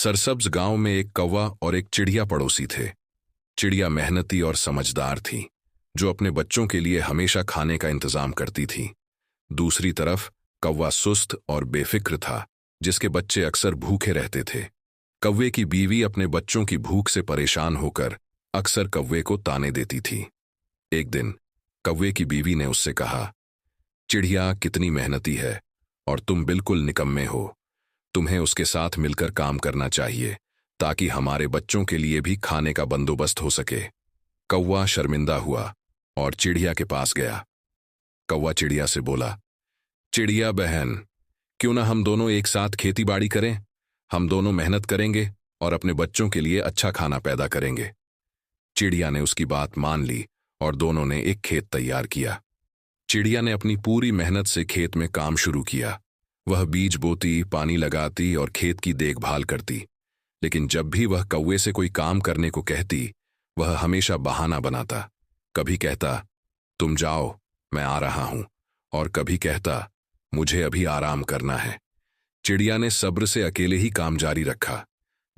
सरसब्ज गांव में एक कौवा और एक चिड़िया पड़ोसी थे। चिड़िया मेहनती और समझदार थी, जो अपने बच्चों के लिए हमेशा खाने का इंतजाम करती थी। दूसरी तरफ कौवा सुस्त और बेफिक्र था, जिसके बच्चे अक्सर भूखे रहते थे। कौवे की बीवी अपने बच्चों की भूख से परेशान होकर अक्सर कौवे को ताने देती थी। एक दिन कौवे की बीवी ने उससे कहा, चिड़िया कितनी मेहनती है और तुम बिल्कुल निकम्मे हो। तुम्हें उसके साथ मिलकर काम करना चाहिए, ताकि हमारे बच्चों के लिए भी खाने का बंदोबस्त हो सके। कौवा शर्मिंदा हुआ और चिड़िया के पास गया। कौवा चिड़िया से बोला, चिड़िया बहन, क्यों ना हम दोनों एक साथ खेती बाड़ी करें? हम दोनों मेहनत करेंगे और अपने बच्चों के लिए अच्छा खाना पैदा करेंगे। चिड़िया ने उसकी बात मान ली और दोनों ने एक खेत तैयार किया। चिड़िया ने अपनी पूरी मेहनत से खेत में काम शुरू किया। वह बीज बोती, पानी लगाती और खेत की देखभाल करती। लेकिन जब भी वह कौवे से कोई काम करने को कहती, वह हमेशा बहाना बनाता। कभी कहता, तुम जाओ, मैं आ रहा हूं, और कभी कहता, मुझे अभी आराम करना है। चिड़िया ने सब्र से अकेले ही काम जारी रखा।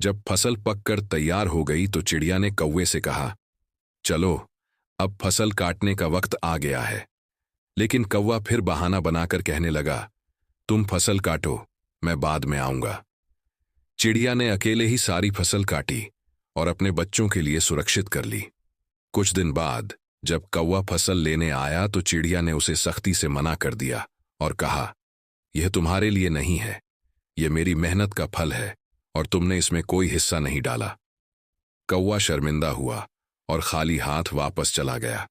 जब फसल पककर तैयार हो गई तो चिड़िया ने कौवे से कहा, चलो, अब फसल काटने का वक्त आ गया है। लेकिन कौवा फिर बहाना बनाकर कहने लगा, तुम फसल काटो, मैं बाद में आऊंगा। चिड़िया ने अकेले ही सारी फसल काटी और अपने बच्चों के लिए सुरक्षित कर ली। कुछ दिन बाद जब कौवा फसल लेने आया तो चिड़िया ने उसे सख्ती से मना कर दिया और कहा, यह तुम्हारे लिए नहीं है, यह मेरी मेहनत का फल है और तुमने इसमें कोई हिस्सा नहीं डाला। कौवा शर्मिंदा हुआ और खाली हाथ वापस चला गया।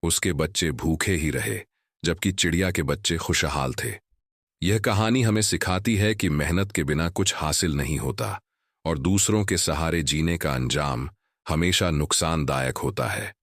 उसके बच्चे भूखे ही रहे, जबकि चिड़िया के बच्चे खुशहाल थे। यह कहानी हमें सिखाती है कि मेहनत के बिना कुछ हासिल नहीं होता और दूसरों के सहारे जीने का अंजाम हमेशा नुकसानदायक होता है।